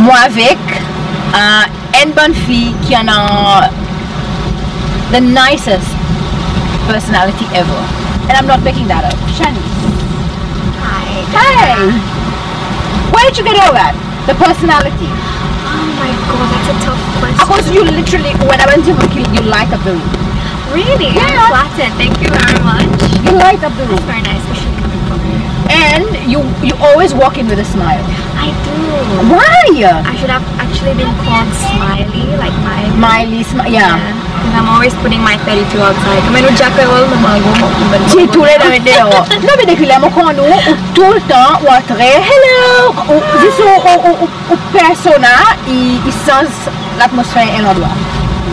moi avec une bonne fille qui en a the nicest personality ever. And I'm not making that up. Shanice. Hi. Hey! Where did you get all that? The personality. Oh my god, that's a tough question. Because you literally, when I went to Hockey, you light up the room. Really? Yeah. I'm flattered. Thank you very much. You light up the room. That's very nice, especially coming from you. And you always walk in with a smile. I do. Why? I should have actually been called Smiley, like Miley, yeah. Because I'm always putting my 32 outside. Come on, KozKreole, no mago mo. Si tu le dame deo. No me declamo con tout le temps ou très hello. Ou persona e sans l'atmosphère en endroit.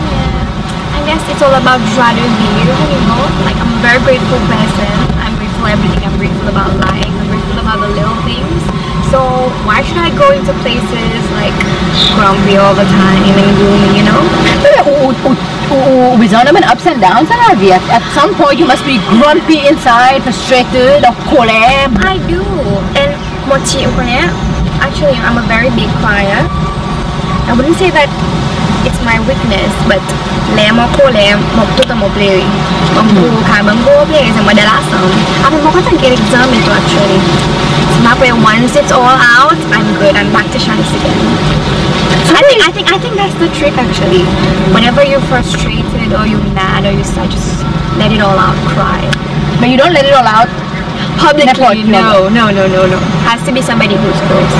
Yeah. I guess it's all about joie de vivre, you know. Like I'm a very grateful person. I'm grateful for everything. I'm grateful about life. I'm grateful about the little things. So why should I go into places like grumpy all the time and gloomy, you know? With on ups and downs in our vie. At some point you must be grumpy inside, frustrated, or colère. I do. And actually I'm a very big crier. I wouldn't say that it's my weakness, but lemo colère, moktuta mo play. Moktu kabang go play sa madalasam. Ako mo katang get exam ito actually. Once it's all out, I'm good. I'm back to Shanice again. So I think that's the trick actually. Whenever you're frustrated or you're mad or you're sad, just let it all out, cry. But you don't let it all out publicly. No. Has to be somebody who's close.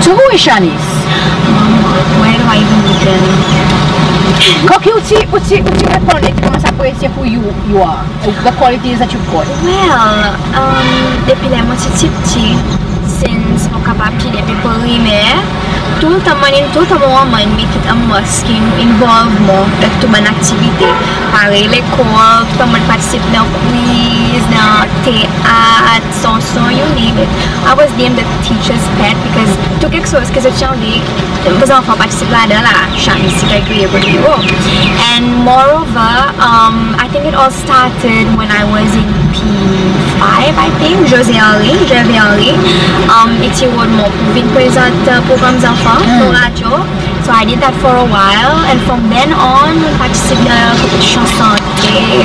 So who is Shanice? Where do I even begin? Cocky, what's your who you are? The qualities that you've got? Well, depuis les moitié since Mokapapki depuis Polime, tout le temps make it a must involve more to my activity. Pareil l'école, tout le monde participe dans quiz, dans théâtre, chanson, you name it. I was named the teacher's pet because tout quelque chose que je chantais, les enfants participent là-dedans, Shanice KozKreole. And moreover, I think it all started when I was in P5, I think, jovially. It's your more proving present programs enfants pour radio. So I did that for a while, and from then on, I participé dans compétition santé,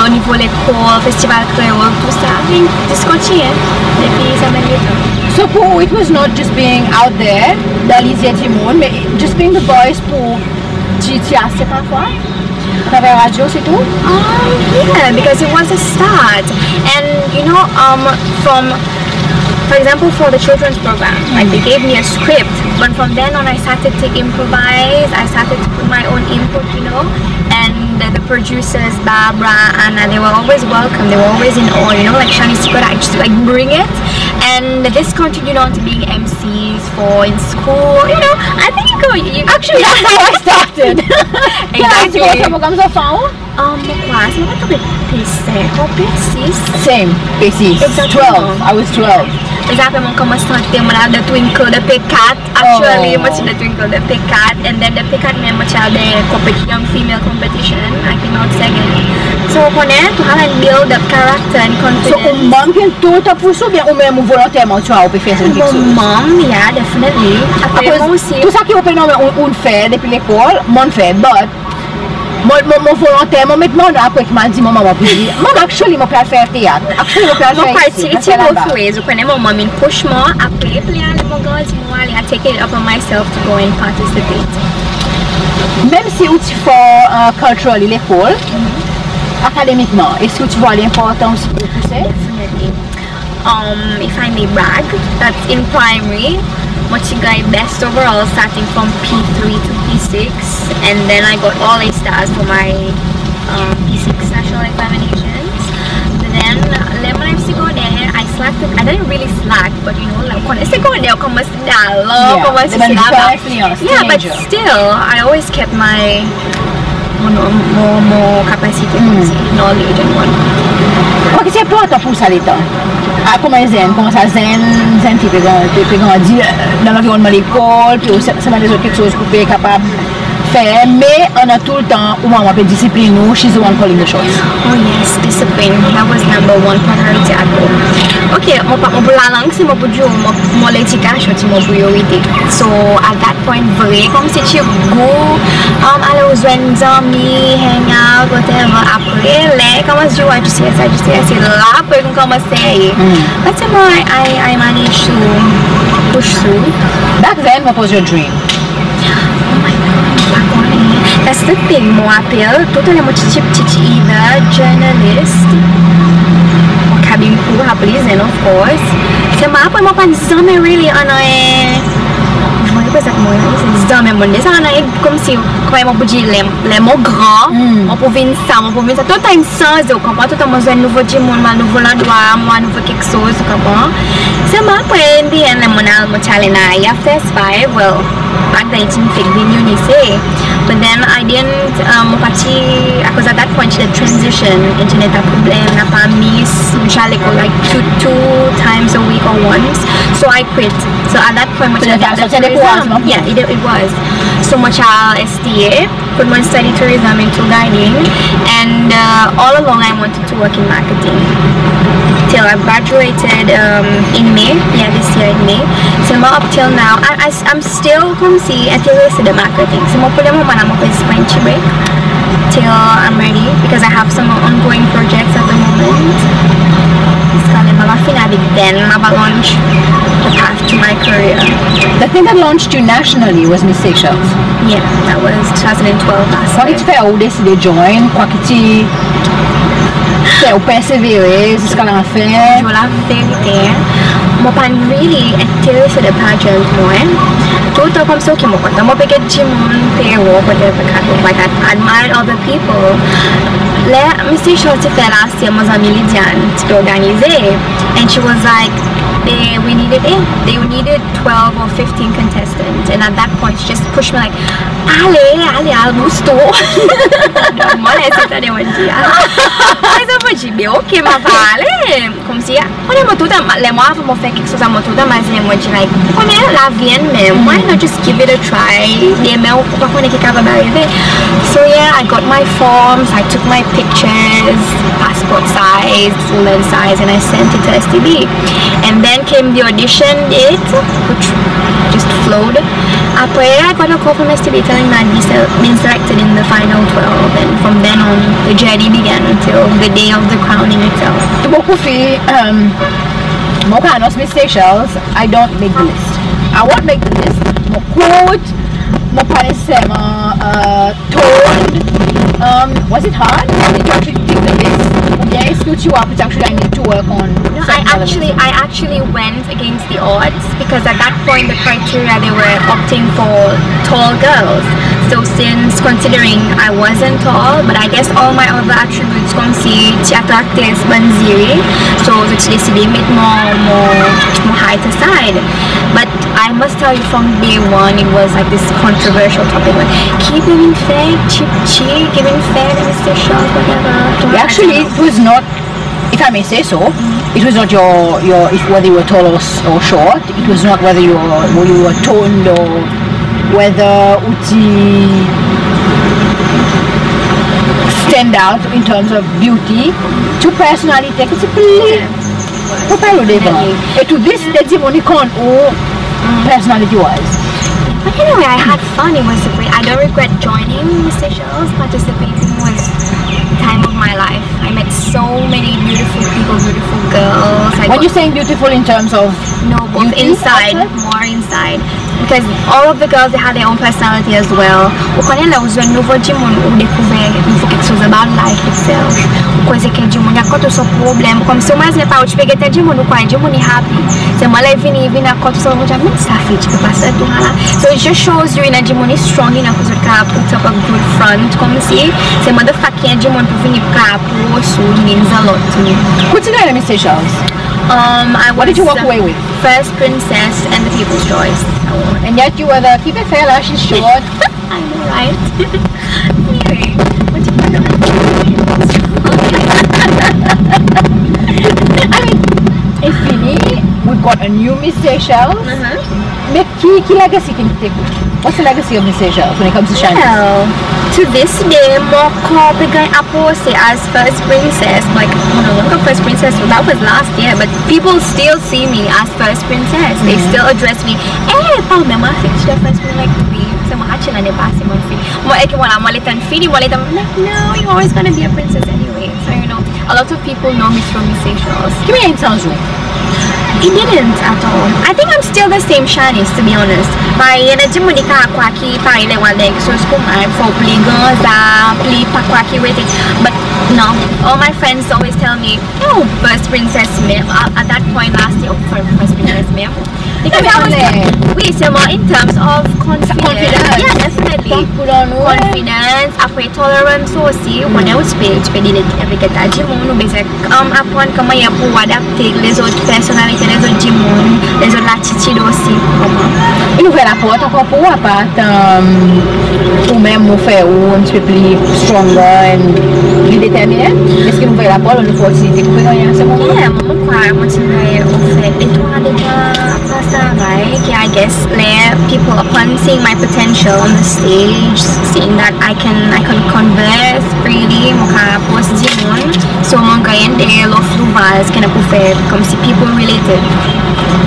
au niveau de l'école, festival créole, tout ça. I think discontinué depuis ça m'a dit. So it was not just being out there, dans les Timon, mais just being the voice pour GTS parfois. Travers radio, c'est tout? Yeah, because it was a start, and you know, for example, for the children's program, like they gave me a script, but from then on I started to improvise, I started to put my own input, you know, and the producers, Barbara, Anna, they were always welcome, they were always in awe, you know, like Shanice, I just like bring it, and this continued on to being MCs for in school, you know, I think actually that's how I started. Exactly. Same, P6. Exactly. 12, I was 12. Exactly, I started the Twinkle, the P4, actually, much the Twinkle, the P4, and then the P4 member child, the young female competition, I came out second. So, to have and build up character and confidence. So, mom can tout à pour ça, bien ou même volontairement tu as fait quelque chose? Mom, yeah, definitely. Tout ça qui open on fait depuis l'école, mon fait, but mon volontairement maintenant après que m'a dit maman actually mon père faire théâtre. Actually mon père faire ici. It's both ways. When my mom push more, après I take it upon myself to go and participate. Même si tu fais cultural l'école, académiquement, est-ce que tu vois l'importance de pousser? Definitely. If I may brag, that's in primary. Mochigai best overall, starting from P3 to P6, and then I got all A stars for my P6 national examinations. Then when I used to go there, I slacked. I didn't really slack, but you know, like when I used to go there, yeah, but still, I always kept my more capacity, knowledge and whatnot. Ok, c'est important pour ça les temps. Comment ça zen tu peux grandir dans l'environnement de l'école, puis ça m'a des autres quelque chose pour être capable fait, mais on a tout le temps où maman peut discipliner nous, she's the one calling the shots. Oh yes, discipline. That was number one priority at home. Okay, mon la langue c'est mon budget, mon l'éducation c'est mon priorité. So at that point, vrai comme si tu go, aller aux amis, hang out, whatever. Après, là, comment tu vois, tu sais, c'est là pour commencer. But somehow I managed to push through. Back then, what was your dream? That's the thing, mon appel, tout le monde petit either journalist or cabin crew, please, of course. C'est ma appel, mon pas jamais really on a comme si quand on peut dire les mots grands, on peut venir ça, tout a une sens, on comprend tout le un nouveau monde, un nouveau endroit, un nouveau quelque chose, tu comprends? C'est ma après mon challenge after 5, well, back then it's in Unice, but then I didn't because at that point the transition, internet a problem, n'a pas miss, j'allais go like two times a week or once, so I quit. So at that point, yeah, it was. So much I'll STA, put my study tourism into guiding, and all along I wanted to work in marketing. Till I graduated in May, this year in May. So up till now, I'm still interested in marketing. So I'm going to break till I'm ready because I have some ongoing projects at the moment. Then I launched the path to my career. The thing that launched you nationally was Miss Seychelles. Yeah, that was 2012 last year. Quand tu fais où décider de joindre, quoi que tu fais persévérer jusqu'à la fin? Je la vérité, moi pas really intéressé de pageant moi. Tout le temps comme ça qui me compte. Moi peut-être j'ai mon payroll, whatever, like I admired other people. Là, Miss Seychelles tu fais last year, moi amis Lydiane, tu peux organiser, and she was like, they needed 12 or 15 contestants, and at that point she just pushed me like, allez, al gusto. Moi là c'était des one dia. Mas eu vou dire, ok, mas vale, comme si, on est tout les mois vont faire quelque chose à mon tout mais moi je like, on est la vie même, why not just give it a try? Les mails pas qu'on est capable d'arriver. So yeah, I got my forms, I took my pictures, passport size, full length size, and I sent it to STB. And then came the audition date, which just flowed. Après, I got a call from STB telling me I'd been selected in the final 12, and from then on, the journey began until the day of the crowning itself. Beaucoup filles, Miss Seychelles, I don't make the list. I won't make the list. Mon quote, mon paraissait, toned. Was it hard? Did you actually pick the list? Yes, you up, it's actually I need to work on. No, I actually went against the odds because at that point the criteria they were opting for tall girls. So since considering I wasn't tall, but I guess all my other attributes come see attractive banziri, so it's decided more height aside. But I must tell you from day one it was like this controversial topic like keep giving fair, cheap, giving fair to Mr. Shaw, whatever. Actually it was not, if I may say so, it was not your whether you were tall or short. It was not whether you were toned or whether uti stand out in terms of beauty. To personality, it's a play. Et to this, that's the only con or personality wise. But anyway, I had fun. It was great. I don't regret joining Miss Seychelles. Participating was the time of my life. I met so many beautiful people, beautiful girls. When you're saying beautiful in terms of both inside, more inside. Because all of the girls, they had their own personality as well. Au Canada, vous avez un nouveau monde où découvrir quelque chose about life itself. Coisa que de mundo aconta só problema. Como se mais ne pas, tu peguei até de mundo com de mundo happy. Se mal vini aconta só mundo já muito safi, tipo passar tudo lá. So it just shows you in a de mundo strong enough to put up a good front. Como se manda faquinha de mundo para vir cá pro sul means a lot to me. What's your name, Miss Seychelles? What did you walk away with? First Princess and the People's Choice Award. And yet you were the keep it fair, she's short. I know, right? Anyway, what do you know? I mean, it's fini. We've got a new Miss Seychelles. Mais qui legacy can you take with? What's the legacy of Miss Seychelles when it comes to Shanice? Well, to this day, more copy guy Apose as first princess. Like, no longer first princess, so that was last year, but people still see me as first princess. They still address me. Eh, Paul, my mom thinks she's first princess, like, so I'm actually not a passing on fee. No, you're always gonna be a princess anyway. So, you know, a lot of people know me from Miss Seychelles. Give me an example. It didn't at all. I think I'm still the same Shanice, to be honest. My energy monika kwaki paile wale so I for play ganza, play pakwaki waiting. But no, all my friends always tell me, oh, first princess me. At that point last year, first princess me. Because I was wait, so in terms of confidence. Yeah, definitely. Confidence, après tolerance aussi. When I was page, avec ta jimon, ou bien apprendre comment il y a pour adapter les autres personnalités, les autres jimon, les autres latitudes aussi. Et nous fait la porte encore pour à part ou même nous faire un petit peu plus stronger et plus déterminé. Est-ce que nous fait la porte une opportunité pour gagner à ce moment? Yeah, moi continuer au fait et toi déjà right? Yeah, I guess people upon seeing my potential on the stage, seeing that I can converse freely, maka post dimon, so manga yende love fluvas can approve come see people related.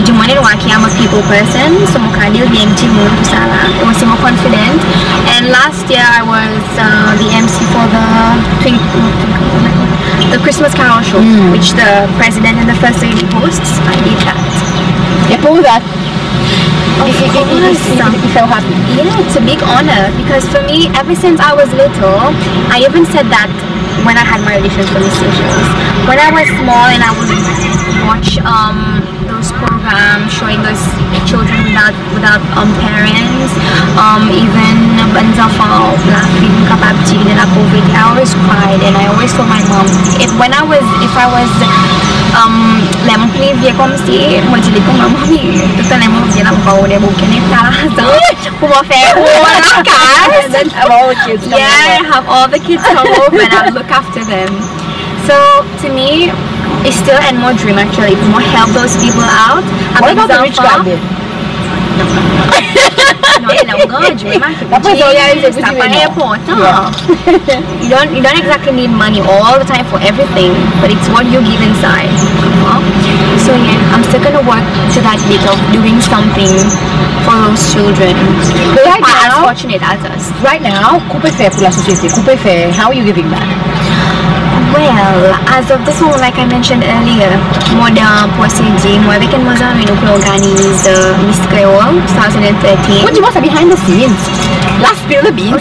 Dimon and waki I'm a people person, so maka deal game dimon kusala. I was more confident, and last year I was the MC for the Christmas Carol show, which the president and the first lady hosts. I did that. Yeah, for that. Of course. You felt happy? Yeah, it's a big honor because for me, ever since I was little, I even said that when I had my auditions for Miss Seychelles. When I was small and I would watch those programs showing those children without parents, even Banzafa laughing kapabji and poverty, I always cried and I always told my mom if I was lemon play comme si moi je dis comme maman tout le monde vient encore au début qu'elle est là pour faire la case. Yeah, I have all the kids come over and I look after them. So to me, it's still and more dream actually to more help those people out. What about the rich guy bit? No, you don't exactly need money all the time for everything, but it's what you give inside. So yeah, I'm still gonna work to that bit of doing something for those children who are as fortunate as us. Right now, how are you giving back? Well, as of this moment, like I mentioned earlier, modern procedure, moi avec un moza, nous organise Miss KozKreole 2013. What do you want behind the scenes? Let's spill the beans.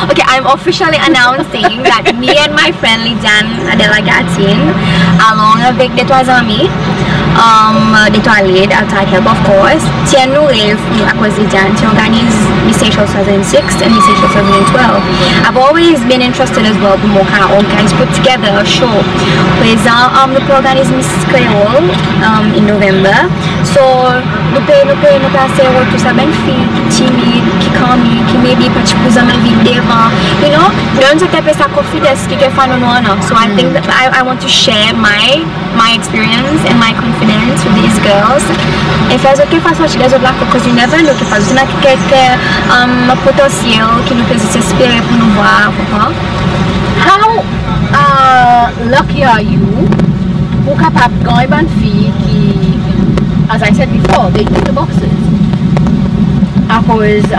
Okay, I'm officially announcing that me and my friend Lidiane Adela Gatin, along avec des trois amis, des trois lead, outside help of course, tiens nous rêve à cause Lidiane, qui organise Miss Seychelles 2006 and Miss Seychelles 2012. I've always been interested as well, more kind of guys put together a show with the program is Miss KozKreole in November. So nous passer tout ça ben fille qui timide, qui calme, qui maybe pas tu peux jamais vivre devant, you know, don't se taper sa confidence qui fait non. So I think that I want to share my experience and my confidence with these girls. Et faire ce que façon chez les autres là, because you never know que façon c'est quelque potentiel qui nous peut s'inspirer pour nous voir, How lucky are you who capable going ban fille qui, as I said before, they tick the boxes. Because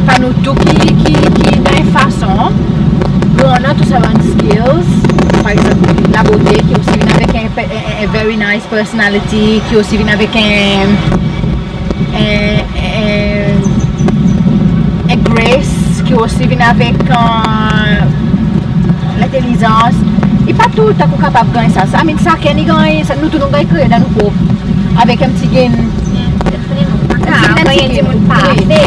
pas nous tout qui d'une façon, on a tous avoir skills, par exemple la beauté qui aussi vient avec un very nice personality, qui aussi vient avec un grace, qui aussi vient avec l'intelligence. Et pas tout à coup capable de gagner ça. I mean, ça qu'on gagne, nous tous nous gagnons dans nos corps avec un petit gain.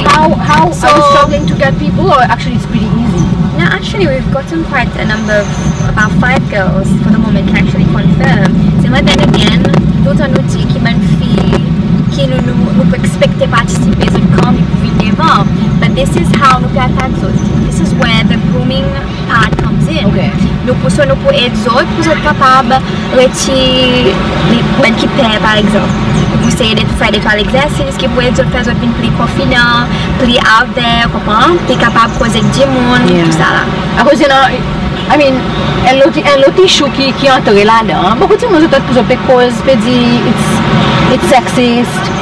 How are you struggling to get people, or actually it's pretty easy? No, actually we've gotten quite a number of about 5 girls for the moment can actually confirm. So but then again, tout un outil qui m'a fait qui nous peut expecter participer quand nous pouvons devant. But this is how nous peut atteindre. This is where the grooming part comes in. Okay. Nous pouvons aider les autres pour être capables de retirer les qui paient par exemple. Pou se de fè de to l'exercice ki pou et fè zot vin pli konfinan, pli out there, kompran? Pli kapab koze k di moun, tout sa la. A koze nan, I mean, en loti chou ki entre la dan, beaucoup de moun zotot pou zot pe koz, pe di, it's sexist,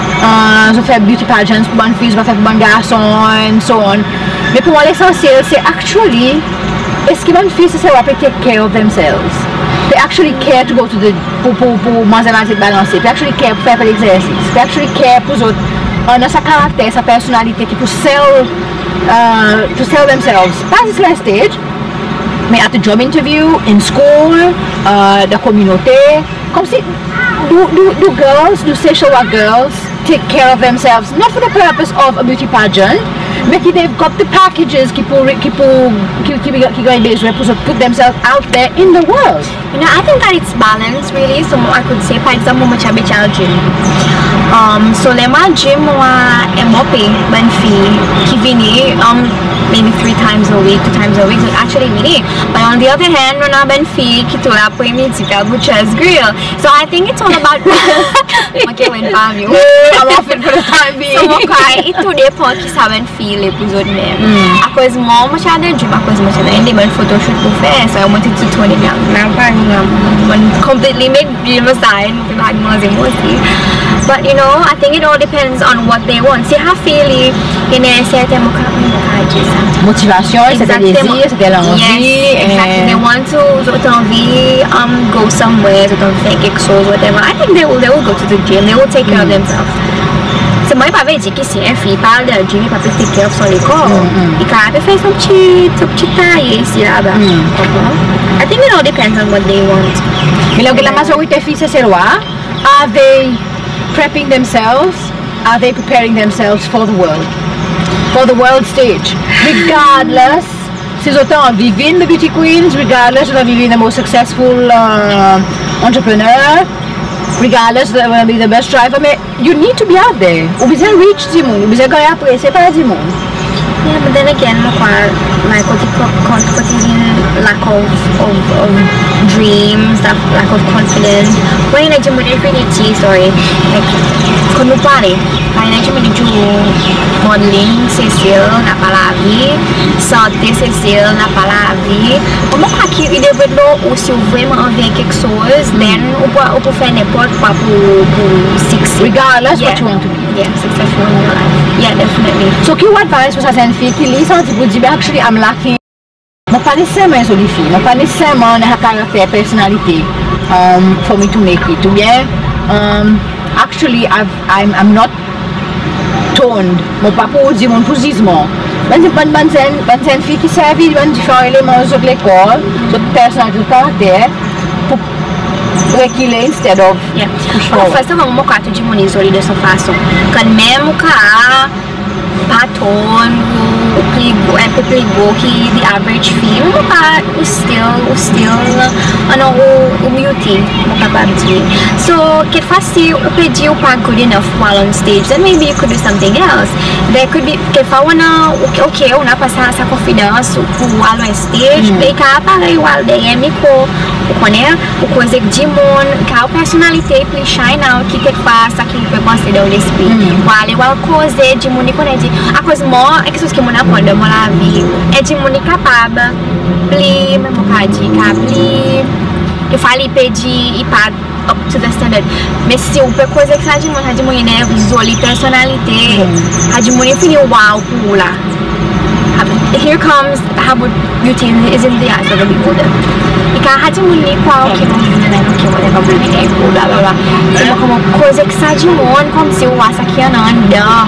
zot fè beauty pageants pou ban fi, zot fè pou ban garson, and so on. Mais pour moi, l'essentiel, c'est actually, est-ce que ban fi se wa pe take care of themselves? They actually care to go to the pour manger balancé, they actually care pour faire l'exercice, they actually care pour autres dans sa caractère, sa personnalité qui pour sell themselves, pas sur la stage, mais at the job interview, in school, la communauté, comme si do girls, do Seselwa girls take care of themselves, not for the purpose of a beauty pageant, mais they've got the packages qui gagnent besoin pour put themselves out there in the world. You know, I think that it's balanced really. So I could say, for example, moi j'habite à gym. So les mois gym moi MOP ben fille qui vini maybe 3 times a week, 2 times a week, so actually mini. But on the other hand, on a ben fille qui tourne après Mizik KozKreole. So I think it's all about okay, when fam you. I'm off it for the time being. So okay, it tout dépend qui ça ben fille les plus autres même. À cause moi j'adore gym, à cause moi j'adore des bonnes photoshoot pour faire. So I wanted to turn it down. Now completely make dream aside, but you know, I think it all depends on what they want. Si ha feel in a certain motivation, c'était désir, c'était l'envie. Yes, exactly. They want to go somewhere, faire quelque chose, whatever. I think they will go to the gym. They will take care of themselves. C'est moi pas veut dire que si une fille parle de gym, pas peut take care of son corps. Il peut faire son petit taille ici là-bas. I think it all depends on what they want. Mais la majorité filles Seselwa, are they prepping themselves? Are they preparing themselves for the world stage? Regardless, si vous êtes viving the beauty queens, regardless of being the most successful entrepreneur, regardless of being the best driver, mais you need to be out there. Vous besoin reach du monde, vous besoin gagner apprécié par du monde. Yeah, but then again, my lack of dreams, lack of confidence. When I do infinity, sorry, like quando pare, I do modeling, Cecile na palavra, santé Cecile na palavra. Como aqui il développe ou si vraiment envie quelque chose, then on peut faire n'importe quoi pour succeed. Regardless what you want to be. Yeah, successful in your life. Yeah, definitely. So, what advice for certaines filles qui lisent un petit peu dire, actually, I'm lacking. Je ne pas nécessairement sur les filles, je pas nécessairement un caractère, personnalité, for me to make it. Ou bien, actually, I'm not toned. Je ne pas pour dire mon positionnement. Bonne fille qui servent différents éléments de l'école, de personnalité, de caractère, pour reculer instead of push forward. First of all, mo kato de mon isolé de cette façon. Quand même ka patron ou pligo qui the average fee, mo ka still ano o beauty mo capable de. So, que fasi o pedi o pa good enough while on stage, then maybe you could do something else. There could be que fa wana okay, una passar essa confiança while on stage, e ka para igual de micro o connaît o coisa de mon ka o personalité plus shine out que faça que peut penser dans l'esprit. While igual coisa de mon connaît a coisa mo é que que mon apprendre mo la vie é de mon capable pli me mocadi capli que fale pedir e pa up to the standard. Mais se o coisa que ça de mon né visual personnalité a de mon fini wow pour là. Here comes how beauty is in the eyes of the beholder. Ika hati muni qual que não vive na que vou levar para ninguém, blá blá blá. É como coisa que sai de mon, como se o asa aqui anda.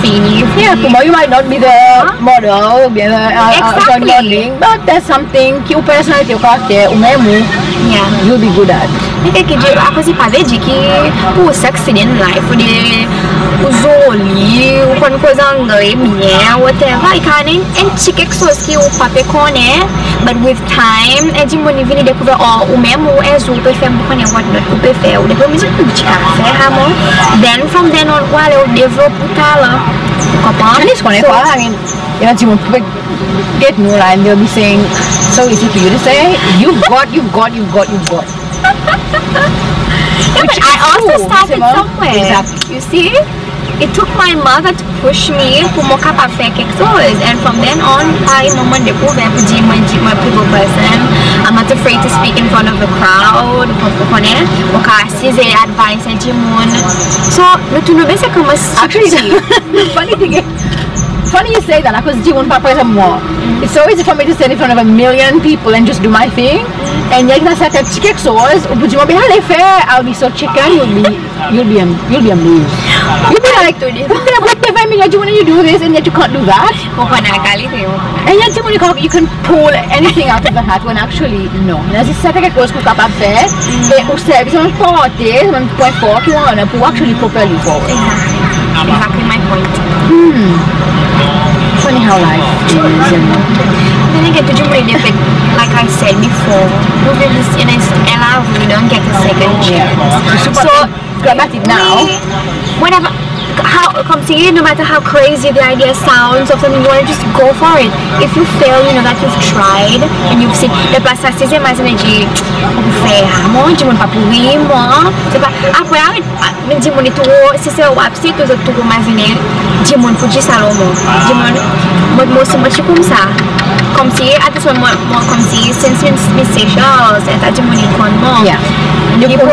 Yeah, you might not be the model, be the modeling, but there's something que o personality, o caráter, o mesmo, you'll be good at. É que a coisa para ver de que o succeed in life, de os olhos, quando coisa anda e minha, whatever, e cara nem que pessoas que o papel cone, but with time é de money vir descobrir o mesmo é o perfeito cone what not o perfeito, depois me diz ferramo, then from then on while eu develop tala. Shanice Hoareau, I mean, you know, people get new line, they'll be saying, so easy for you to say, you've got. Yeah, but I also started somewhere. Exactly. You see? It took my mother to push me pour me capable faire quelque chose, and from then on, I moment découvert pour dire moi people person. I'm not afraid to speak in front of the crowd. Vous comprenez? Mon cas assise et advice et dire mon. So le tout nouveau c'est comme actually funny you say that because it's so easy for me to stand in front of a million people and just do my thing, and yet that's like a chicken sauce. I'll be so chicken. You'll be amazed. You'll be like, when you do this and yet you can't do that. And yet you can pull anything out of the hat when actually no. Nasi sete quelque chose qu'on est capable de faire et au service de notre portée, un point fort qui on a pour actually propel you forward. Exactly my point. Funny how life is. Then again, did you really think, like I said before, movies in Ella really don't get a second chance. So grab at it now. Whenever, come see, no matter how crazy the idea sounds of something, you want to just go for it. If you fail, you know that you've tried and you've seen. Le passage, c'est mais energy. Faire, moi, je ne peux pas pourrir, moi. C'est pas. Après, mais dis-moi les tours, si c'est au website, tous les tours imaginer, dis-moi pour dire ça, moi, moi, c'est comme ça. Comme si, à ce moment, moi, comme si, since Miss Seychelles, et à dis-moi les coins, yeah. Dis-moi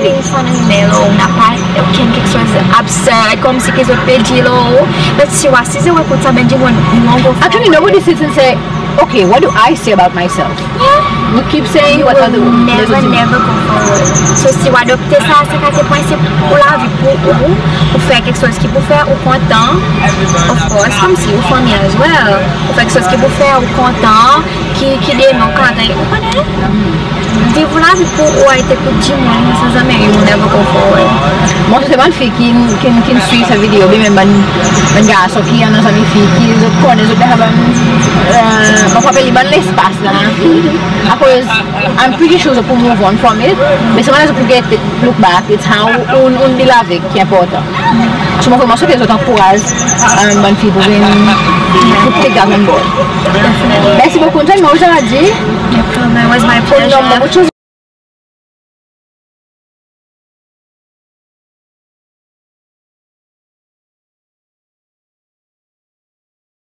les fans mellow, n'a pas, quelque chose absurd, comme si qu'ils ont pédé l'eau. Mais si on assise, on peut savoir dis-moi, actually, nobody sits and say, okay, what do I say about myself? Yeah. We keep saying you what other never go forward. So si on adopte ça, c'est à quel point c'est pour la vie, pour faire quelque chose qui peut faire au content, of course, comme si aux familles as well. Pour faire quelque chose qui peut faire au content, qui dénonce quand vous connaissez. Vous la vie pour être pour dire moi, sans jamais you never go forward. Moi, c'est une fille qui suit sa vidéo, même un garçon qui a nos amis filles qui connaissent, on peut appeler l'espace là. Because I'm pretty sure pour move on from it, mais c'est vraiment pour get look back, it's how on dit la vie qui est important. Je me commence à faire des autres encourages bonne fille pour take that on board. Merci beaucoup, moi aujourd'hui. It was my pleasure.